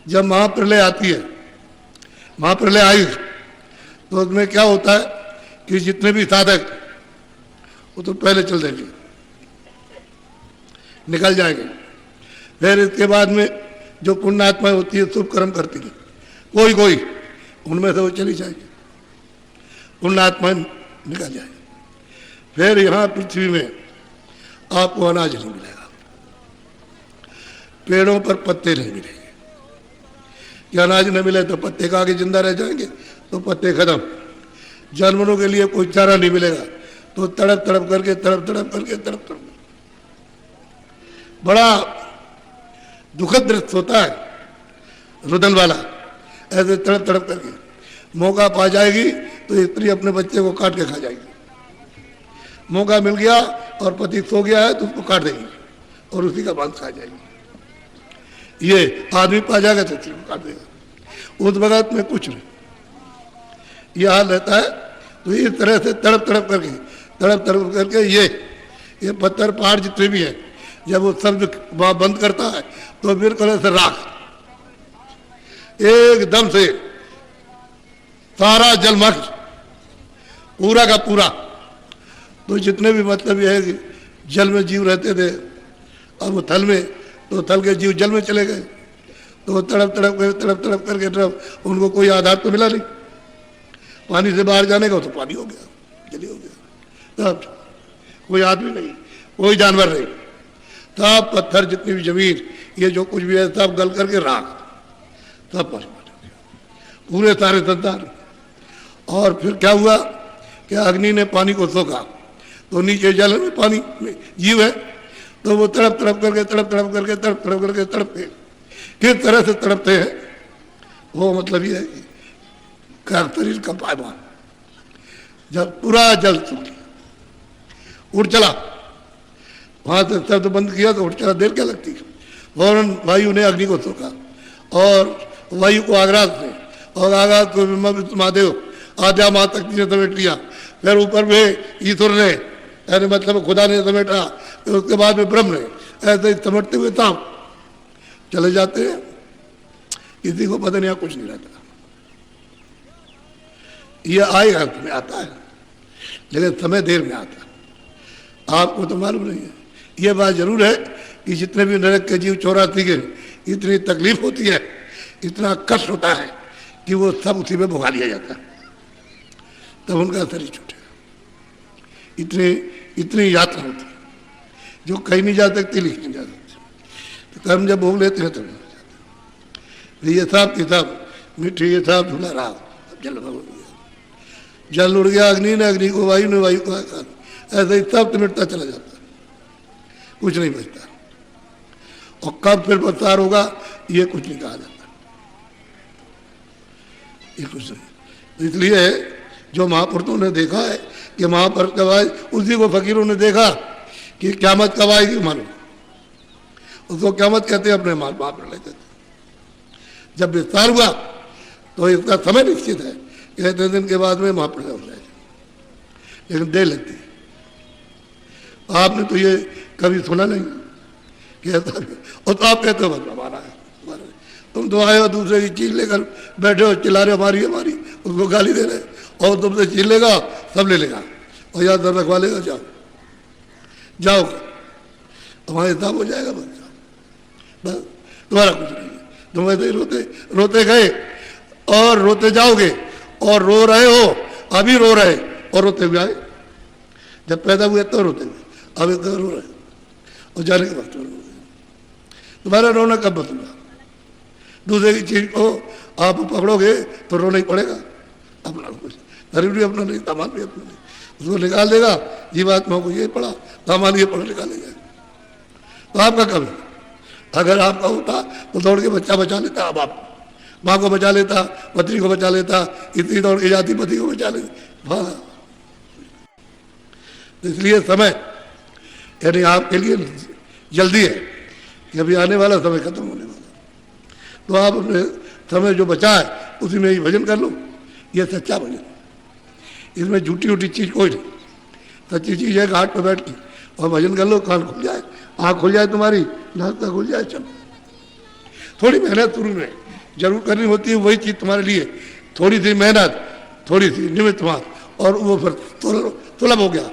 जब महाप्रलय आती है, महाप्रलय आई तो उसमें क्या होता है कि जितने भी साधक वो तो पहले चल देंगे, निकल जाएंगे। फिर इसके बाद में जो पुण्यात्माएं होती है, शुभ कर्म करती है, कोई कोई उनमें से वो चली जाएगी, पुण्यात्माएं निकल जाएगी। फिर यहाँ पृथ्वी में आपको अनाज नहीं मिलेगा, पेड़ों पर पत्ते नहीं मिलेंगे। कि अनाज न मिले तो पत्ते खा के जिंदा रह जाएंगे, तो पत्ते खत्म। जानवरों के लिए कोई चारा नहीं मिलेगा, तो तड़प तड़प करके तड़प बड़ा दुखद दृश्य होता है, रुदन वाला। ऐसे तड़प तड़प करके मौका पा जाएगी तो स्त्री अपने बच्चे को काट के खा जाएगी। मौका मिल गया और पति सो गया है तो उसको काट देगी और उसी का मांस खा जाएगी। ये आदमी पा जाएगा तो स्त्री को काट देगा। उस वक्त में कुछ नहीं, यह हाल रहता है। तो इस तरह से तड़प तड़प करके ये पत्थर पहाड़ जितने भी हैं, जब वो शब्द बंद करता है तो फिर कलर से राख एकदम से सारा जलमग्न, पूरा का पूरा। तो जितने भी मतलब यह है कि जल में जीव रहते थे, अब वो थल में, तो थल के जीव जल में चले गए। तो तड़प तड़प करके उनको कोई आधार तो मिला नहीं, पानी से बाहर जाने का तो पानी हो गया, जली हो गया। तब कोई आदमी नहीं, कोई जानवर नहीं, तब पत्थर जितनी भी जमीन, ये जो कुछ भी है सब गल करके राख, सब पानी हो गया, पूरे सारे संसार। और फिर क्या हुआ कि अग्नि ने पानी को सोखा, तो नीचे जल में पानी में जीव है, तो वो तड़प करके तड़पते। किस तरह से तड़पते हैं वो मतलब ये है कि शरीर का पायमान जब पूरा जल उठ चला, वहां से शब्द बंद किया तो उठ चला, देर क्या लगती है। फौरन वायु ने अग्नि को सोखा और वायु को आग्रास ने, और आगाज को महादेव आद्या माँ तक ने समेट लिया। फिर ऊपर में ईश्वर ने, यानी मतलब खुदा ने समेटा, फिर उसके बाद में ब्रह्म ने, ऐसे ही समेटते हुए ताप चले जाते हैं। किसी को पता नहीं, यहाँ कुछ नहीं रहता। ये आएगा, में आता है, लेकिन समय देर में आता है, आपको तो मालूम नहीं है। ये बात जरूर है कि जितने भी नरक के जीव 84 के, इतनी तकलीफ होती है, इतना कष्ट होता है कि वो सब उसी में भुगा लिया जाता है, तब उनका शरीर छूटेगा। इतनी यात्रा होती है जो कहीं नहीं जा सकती, लिख नहीं जा सकती। तो कर्म जब भोग लेते हैं तब नहीं जाते। ये सब किताब मीठी, ये सब धुला रहा, अब जल उड़ गया, जल उड़ गया, अग्नि ने अग्नि को, वायु ने वायु को आकाश, ऐसे ही सब मिटता चला जाता है, कुछ नहीं बचता। और कब फिर प्रसार होगा ये कुछ नहीं कहा जाता, ये कुछ नहीं। इसलिए जो महापुरुषों ने देखा है कि महापुरुष कब आए, उसी को फकीरों ने देखा कि क़यामत कब आएगी मालूम, उसको क़यामत कहते हैं, अपने महाप्रलय कहते हैं। जब विस्तार हुआ तो इसका समय निश्चित है कि इतने दिन के बाद में महाप्रलय हो जाएगा, लेकिन देर लगती है। आपने तो ये कभी सुना नहीं कि ऐसा, और तो आप कहते हो बस हमारा है, तुम तो आए हो दूसरे की चीज लेकर बैठे हो, चिल्ला रहे हमारी हमारी, उसको गाली दे रहे, और तुमसे चीज लेगा सब ले लेगा और याद रखवा लेगा, जाओ जाओ तुम्हारा हिसाब हो जाएगा, बस तुम्हारा कुछ नहीं है। तुम ऐसे ही रोते गए और रोते जाओगे, और रो रहे हो, अभी रो रहे और रोते हुए आए। जब पैदा हुए तो रोते हुए, अभी तो रो रहे और जाने के वक्त रो रहे। तुम्हारा रोना कब बदला? दूसरे की चीज को आप पकड़ोगे तो रोना ही पड़ेगा। अपना कुछ शरीर भी अपना नहीं, सामान भी अपना नहीं, उसको निकाल देगा। जीवात्मा को ये पड़ा, सामान ये पड़ा, निकालेगा। तो आपका कब है? अगर आपका होता तो दौड़ के बच्चा बचा लेता, अब आप माँ को बचा लेता, पत्नी को बचा लेता, इतनी दौड़ के जाती पति को बचा लेता। हाँ, तो इसलिए समय यानी आपके लिए जल्दी है कि अभी आने वाला समय खत्म होने वाला, तो आप अपने समय जो बचा है उसी में ही भजन कर लो। ये सच्चा भजन, इसमें झूठी उठी चीज कोई नहीं, सच्ची चीज है घाट पर बैठ के और भजन कर लो, कान खुल जाए, आँख खुल जाए तुम्हारी, नाक खुल जाए। चलो थोड़ी मेहनत शुरू में जरूर करनी होती है वही चीज़ तुम्हारे लिए, थोड़ी सी मेहनत, थोड़ी सी निमित्त मात्र, और वो फिर सुलभ हो गया।